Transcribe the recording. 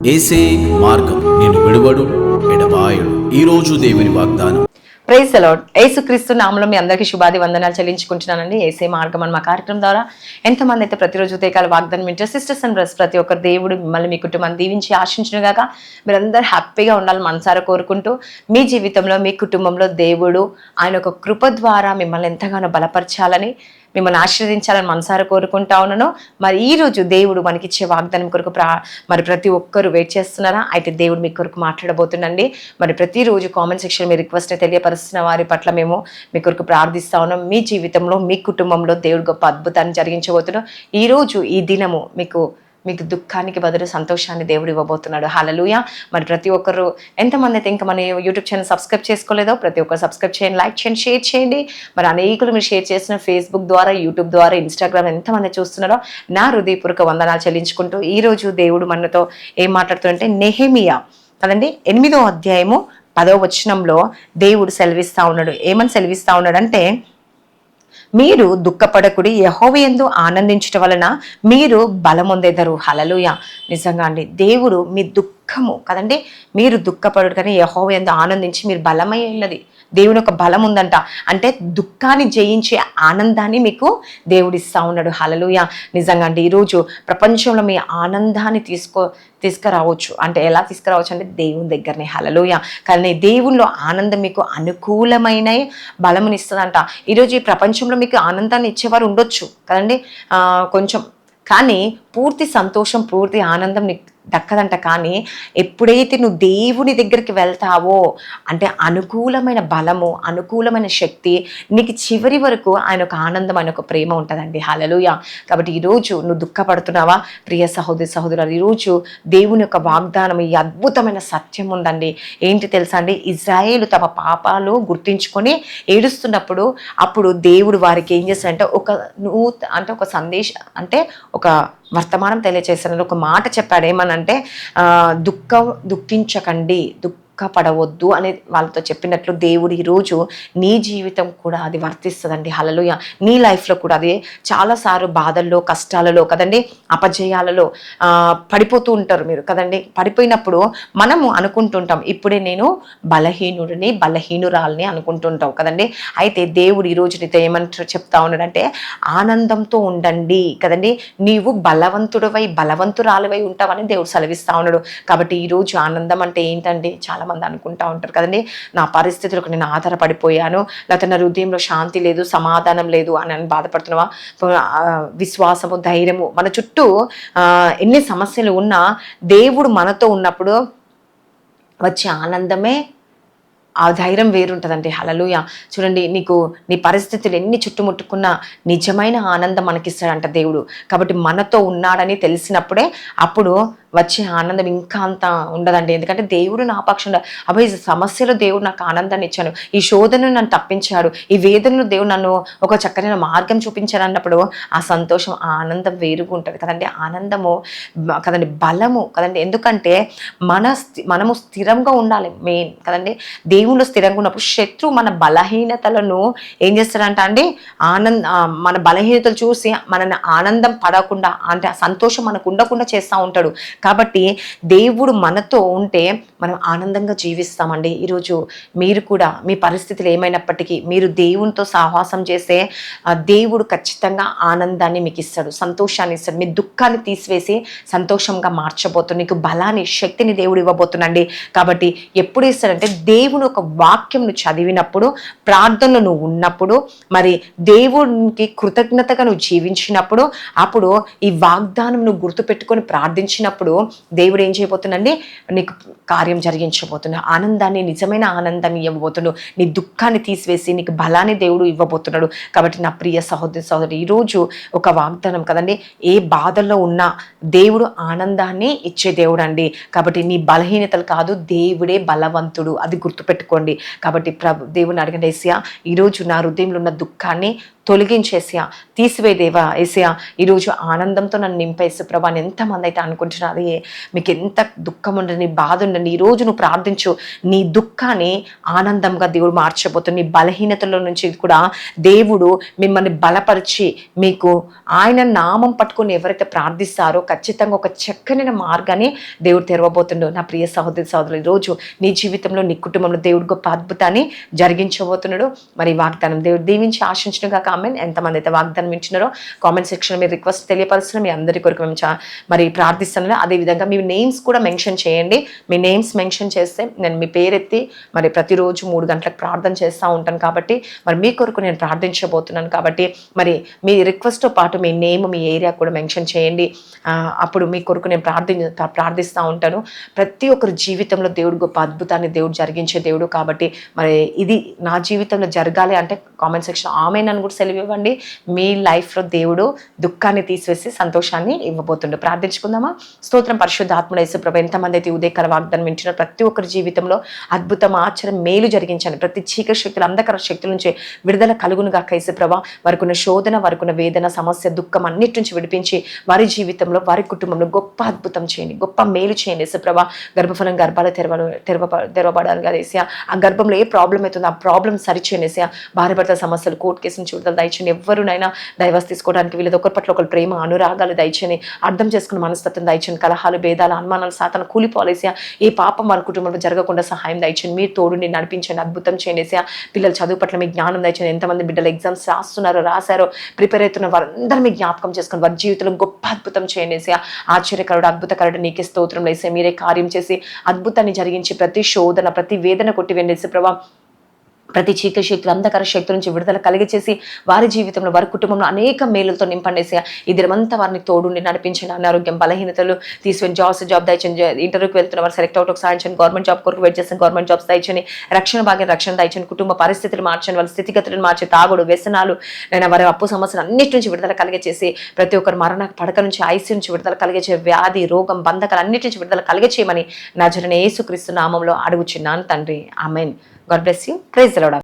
ఏసే మార్గం నేను విడువడు ఎడబాయడు. ఈరోజు దేవుని వాగ్దానం. Praise the Lord. యేసుక్రీస్తు నామములో మీ అందరికీ శుభాది వందనాలు చెల్లించుకుంటున్నానండి. ఏసే మార్గం అని మా కార్యక్రమం ద్వారా ఎంతమంది అయితే ప్రతిరోజు ఉదయకాల వాగ్దానం వింటే సిస్టర్స్ అండ్ బ్రదర్స్ ప్రతి ఒక్కరు దేవుడు మిమ్మల్ని మీ కుటుంబాన్ని దీవించి ఆశించును గాక. మీరందరూ హ్యాపీగా ఉండాలని మనసారా కోరుకుంటూ మీ జీవితంలో మీ కుటుంబంలో దేవుడు ఆయన ఒక కృప ద్వారా మిమ్మల్ని ఎంతగానో బలపరచాలని మిమ్మల్ని ఆశీర్వదించాలని మనసారా కోరుకుంటా ఉన్నాను. మరి ఈ రోజు దేవుడు మనకిచ్చే వాగ్దానం కొరకు మరి ప్రతి ఒక్కరు వెయిట్ చేస్తున్నారా? అయితే దేవుడు మీ కొరకు మాట్లాడబోతుండండి. మరి ప్రతిరోజు కామెంట్ సెక్షన్ మీ రిక్వెస్ట్ని తెలియపరుస్తున్న వారి పట్ల మేము మీ కొరకు ప్రార్థిస్తా ఉన్నాం. మీ జీవితంలో మీ కుటుంబంలో దేవుడు గొప్ప అద్భుతాన్ని జరిగించబోతున్నాం. ఈరోజు ఈ దినము మీకు దుఃఖానికి బదులు సంతోషాన్ని దేవుడు ఇవ్వబోతున్నాడు. హల్లెలూయా. మరి ప్రతి ఒక్కరు ఎంతమంది అయితే ఇంకా మన యూట్యూబ్ ఛానల్ సబ్స్క్రైబ్ చేసుకోలేదో ప్రతి ఒక్కరు సబ్స్క్రైబ్ చేయండి, లైక్ చేయండి, షేర్ చేయండి. మరి అనేకులు మీరు షేర్ చేసిన ఫేస్బుక్ ద్వారా, యూట్యూబ్ ద్వారా, ఇన్స్టాగ్రామ్ ఎంతమంది చూస్తున్నారో నా హృదయపూర్వక వందనాలు చెల్లించుకుంటూ ఈరోజు దేవుడు మనతో ఏం మాట్లాడుతుందంటే నెహెమియా కదండి 8వ అధ్యాయము 10వ వచనంలో దేవుడు సెలవిస్తా ఉన్నాడు. ఏమని సెలవిస్తా ఉన్నాడంటే, మీరు దుఃఖపడకుడి, యెహోవాయందు ఆనందించటం వలన మీరు బలమొందెదరు. హల్లెలూయా. నిజంగా అండి, దేవుడు మీ దుఃఖము కదండి, మీరు దుఃఖపడరు కానీ యెహోవాయందు ఆనందించి మీరు బలమై ఉన్నది. దేవుని ఒక బలం ఉందంట. అంటే దుఃఖాన్ని జయించే ఆనందాన్ని మీకు దేవుడు ఇస్తా ఉన్నాడు. హల్లెలూయా. నిజంగా అండి, ఈరోజు ప్రపంచంలో మీ ఆనందాన్ని తీసుకురావచ్చు. అంటే ఎలా తీసుకురావచ్చు అంటే దేవుని దగ్గరనే. హల్లెలూయా. కానీ దేవునిలో ఆనందం మీకు అనుకూలమైన బలమునిస్తుందంట. ఈరోజు ఈ ప్రపంచంలో మీకు ఆనందాన్ని ఇచ్చేవారు ఉండొచ్చు కదండి, కొంచెం, కానీ పూర్తి సంతోషం, పూర్తి ఆనందం నీకు దక్కదంట. కానీ ఎప్పుడైతే నువ్వు దేవుని దగ్గరికి వెళ్తావో అంటే అనుకూలమైన బలము, అనుకూలమైన శక్తి నీకు చివరి వరకు ఆయన ఒక ఆనందం, ఆయన ఒక ప్రేమ ఉంటుందండి. హల్లెలూయా. కాబట్టి ఈరోజు నువ్వు దుఃఖపడుతున్నావా ప్రియ సహోదరి సహోదరులు? ఈరోజు దేవుని యొక్క వాగ్దానం, ఈ అద్భుతమైన సత్యం ఉందండి. ఏంటి తెలుసా అండి? ఇజ్రాయేలు తమ పాపాలు గుర్తించుకొని ఏడుస్తున్నప్పుడు అప్పుడు దేవుడు వారికి ఏం చేస్తాడంటే ఒక సందేశం, అంటే ఒక వర్తమానం తెలియచేస్తాడు. ఒక మాట చెప్పాడు. ఏమనంటే దుఃఖించకండి, దుఃఖపడవద్దు అని వాళ్ళతో చెప్పినట్లు దేవుడు ఈరోజు నీ జీవితం కూడా అది వర్తిస్తుందండి. హల్లెలూయా. నీ లైఫ్లో కూడా అది చాలాసార్లు బాధల్లో, కష్టాలలో కదండి, అపజయాలలో పడిపోతూ ఉంటారు మీరు కదండి. పడిపోయినప్పుడు మనము అనుకుంటుంటాం, ఇప్పుడే నేను బలహీనురాలని అనుకుంటుంటాం కదండి. అయితే దేవుడు ఈరోజు నీతో ఏమంటారు చెప్తా ఉన్నాడంటే, ఆనందంతో ఉండండి కదండి, నీవు బలవంతురాలివై ఉంటావని దేవుడు సెలవిస్తా ఉన్నాడు. కాబట్టి ఈరోజు ఆనందం అంటే ఏంటండి? చాలా మంది అనుకుంటా ఉంటారు కదండి, నా పరిస్థితులకు నేను ఆధారపడిపోయాను, లేకపోతే నా హృదయంలో శాంతి లేదు, సమాధానం లేదు అని బాధపడుతున్నావా? విశ్వాసము, ధైర్యము, మన చుట్టూ ఎన్ని సమస్యలు ఉన్నా దేవుడు మనతో ఉన్నప్పుడు వచ్చే ఆనందమే, ఆ ధైర్యం వేరుంటుందండి. హల్లెలూయా. చూడండి, నీ పరిస్థితులు ఎన్ని చుట్టుముట్టుకున్నా నిజమైన ఆనందం మనకిస్తాడంట దేవుడు. కాబట్టి మనతో ఉన్నాడని తెలిసినప్పుడే అప్పుడు వచ్చే ఆనందం ఇంకా అంత ఉండదండి. ఎందుకంటే దేవుడు నా పక్షంలో, అబ్బాయి సమస్యలో దేవుడు నాకు ఆనందాన్ని ఇచ్చాను, ఈ శోధనను నన్ను తప్పించాడు, ఈ వేదనను దేవుడు నన్ను ఒక చక్కని మార్గం చూపించాడు అన్నప్పుడు ఆ సంతోషం, ఆ ఆనందం వేరుగా ఉంటుంది కదండి. ఆనందము కదండి, బలము కదండి. ఎందుకంటే మనము స్థిరంగా ఉండాలి మెయిన్ కదండి. దేవుళ్ళు స్థిరంగా ఉన్నప్పుడు శత్రువు మన బలహీనతలను ఏం చేస్తాడంట అండి, మన బలహీనతలు చూసి మనల్ని ఆనందం పడకుండా, అంటే సంతోషం మనకు ఉండకుండా చేస్తూ ఉంటాడు. కాబట్టి దేవుడు మనతో ఉంటే మనం ఆనందంగా జీవిస్తామండి. ఈరోజు మీరు కూడా మీ పరిస్థితులు ఏమైనప్పటికీ మీరు దేవునితో సహవాసం చేస్తే దేవుడు ఖచ్చితంగా ఆనందాన్ని మీకు ఇస్తాడు, సంతోషాన్ని ఇస్తాడు. మీ దుఃఖాన్ని తీసివేసి సంతోషంగా మార్చబోతుంది, నీకు బలాన్ని, శక్తిని దేవుడు ఇవ్వబోతున్నాండి. కాబట్టి ఎప్పుడు ఇస్తాడంటే, దేవుడు ఒక వాక్యం నువ్వు చదివినప్పుడు, ప్రార్థనలో నువ్వు ఉన్నప్పుడు, మరి దేవునికి కృతజ్ఞతగా నువ్వు జీవించినప్పుడు, అప్పుడు ఈ వాగ్దానం నువ్వు గుర్తుపెట్టుకొని ప్రార్థించినప్పుడు దేవుడు ఏం చేయబోతుందండి, నీకు కార్యం జరిగించబోతున్నాడు, ఆనందాన్ని, నిజమైన ఆనందాన్ని ఇవ్వబోతున్నాడు, నీ దుఃఖాన్ని తీసివేసి నీకు బలాన్ని దేవుడు ఇవ్వబోతున్నాడు. కాబట్టి నా ప్రియ సహోదరి ఈరోజు ఒక వాగ్దానం కదండి, ఏ బాధల్లో ఉన్నా దేవుడు ఆనందాన్ని ఇచ్చే దేవుడు అండి. కాబట్టి నీ బలహీనతలు కాదు, దేవుడే బలవంతుడు, అది గుర్తుపెట్టుకోండి. కాబట్టి దేవుని అడగండి, యేసయ్యా ఈరోజు నా హృదయంలో ఉన్న దుఃఖాన్ని తొలగించేసియా, తీసివే దేవా ఏసయా. ఈరోజు ఆనందంతో నన్ను నింపేసు ప్రభా. ఎంతమంది అయితే అనుకుంటున్నారు మీకు ఎంత దుఃఖం ఉండండి, బాధ ఉండండి, ఈరోజు నువ్వు ప్రార్థించు, నీ దుఃఖాన్ని ఆనందంగా దేవుడు మార్చబోతుంది. నీ బలహీనతల నుంచి కూడా దేవుడు మిమ్మల్ని బలపరిచి మీకు ఆయన నామం పట్టుకొని ఎవరైతే ప్రార్థిస్తారో ఖచ్చితంగా ఒక చక్కని మార్గాన్ని దేవుడు తెరవబోతుండో. నా ప్రియ సహోదరి సహోదరులు, ఈరోజు నీ జీవితంలో నీ కుటుంబంలో దేవుడు గొప్ప అద్భుతాన్ని జరిగించబోతున్నాడు. మరి వాగ్దానం దేవుడు దీవించి ఆశించినగా. కామెంట్ ఎంతమంది అయితే వాగ్దానం వింటున్నారో కామెంట్ సెక్షన్ మీరు రిక్వెస్ట్ తెలియపరుస్తున్న మీ అందరి కొరకు మేము మరి ప్రార్థిస్తున్నాను. అదేవిధంగా మీ నేమ్స్ కూడా మెన్షన్ చేయండి. మీ నేమ్స్ మెన్షన్ చేస్తే నేను మీ పేరెత్తి మరి ప్రతిరోజు 3 గంటలకు ప్రార్థన చేస్తూ ఉంటాను. కాబట్టి మరి మీ కొరకు నేను ప్రార్థించబోతున్నాను. కాబట్టి మరి మీ రిక్వెస్ట్తో పాటు మీ నేమ్, మీ ఏరియా కూడా మెన్షన్ చేయండి. అప్పుడు మీ కొరకు నేను ప్రార్థిస్తూ ఉంటాను. ప్రతి ఒక్కరి జీవితంలో దేవుడు గొప్ప అద్భుతాన్ని దేవుడు జరిగించే దేవుడు. కాబట్టి మరి ఇది నా జీవితంలో జరగాలి అంటే కామెంట్ సెక్షన్ ఆమెన్ అని కూడా సెలవు ఇవ్వండి. మీ లైఫ్లో దేవుడు దుఃఖాన్ని తీసివేసి సంతోషాన్ని ఇవ్వబోతుండు. ప్రార్థించుకుందామా? స్తోత్రం పరిశుద్ధాత్ముడ యేసుప్రభు. ఎంతమంది అయితే ఉదయకాల వాగ్దానం వింటున్నారు ప్రతి ఒక్కరి జీవితంలో అద్భుతం, ఆశ్చర్యం, మేలు జరిగించండి. ప్రతి చీకటి శక్తులు, అంధకార శక్తుల నుంచి విడుదల కలుగునుగా యేసుప్రభు. వారికున్న శోధన, వారికున్న వేదన, సమస్య, దుఃఖం అన్నిటి నుంచి విడిపించి వారి జీవితంలో, వారి కుటుంబంలో గొప్ప అద్భుతం చేయండి, గొప్ప మేలు చేయండి యేసుప్రభు. గర్భఫలం గర్భాలు తెరవబడాలి కదా ఏసయ్య. ఆ గర్భంలో ఏ ప్రాబ్లం అవుతుందో ఆ ప్రాబ్లం సరిచేయండి ఏసయ్య. భార్య భర్త సమస్యలు, కోర్టు కేసు నుంచి విడుదల దయచేయండి. ఎవరునైనా డైవర్స్ తీసుకోవడానికి వీళ్ళది ఒకరి పట్ల ఒకరు ప్రేమ, అనురాగాలు దయచేయండి. అర్థం చేసుకున్న మనస్తత్వం దయచేయండి. కలహాలు, భేదాలు, అనుమానాలు, సాతాను కూలిపోలేసా. ఏ పాపం వారి కుటుంబంలో జరగకుండా సహాయం దయచేయండి. మీరు తోడుని నడిపించండి, అద్భుతం చేయండి ఏసయ్య. పిల్లల చదువు పట్ల మీ జ్ఞానం దయచేయండి. ఎంతమంది బిడ్డలు ఎగ్జామ్స్ రాశారో ప్రిపేర్ అవుతున్న వారందరూ మీ జ్ఞాపకం చేసుకుని వారి జీవితంలో గొప్ప అద్భుతం చేయండి ఏసయ్య. ఆశ్చర్యకరుడు, అద్భుతకరుడు నీకే స్తోత్రం వేసే. మీరే కార్యం చేసి అద్భుతాన్ని జరిగించి ప్రతి శోధన, ప్రతి వేదన కొట్టివేయండి యేసుప్రభు. ప్రతి చీకటి శక్తులు, అంధకార శక్తుల నుంచి విడుదల కలిగచేసి వారి జీవితంలో, వారి కుటుంబంలో అనేక మేలులతో నింపండేసి ఈ దినమంతా వారిని తోడుండి నడిపించండి. అనారోగ్యం, బలహీనతలు తీసివేయండి. జాబ్ దయచండి. ఇంటర్వ్యూకి వెళ్తున్న వారు సెలెక్ట్ అవుట్ సాధించండి. గవర్నమెంట్ జాబ్ కొరకు వెయిట్ చేసిన గవర్నమెంట్ జాబ్స్ దయచండి. రక్షణ భాగ్యం, రక్షణ దయచండి. కుటుంబ పరిస్థితులు మార్చండి. వాళ్ళ స్థితిగతులను మార్చి తాగుడు, వ్యసనాలు, నేను వారి అప్పు సమస్యలు అన్నిటి నుంచి విడుదల కలిగచేసి ప్రతి ఒక్కరు మరణ పడక నుంచి, ఐసీ నుంచి విడుదల కలిగచే, వ్యాధి, రోగం, బంధకాలు అన్నిటి నుంచి విడుదల కలిగచేయమని నజరేయుడైన యేసుక్రీస్తు నామములో అడుగుచున్నాను తండ్రి. Amen. God bless you. Praise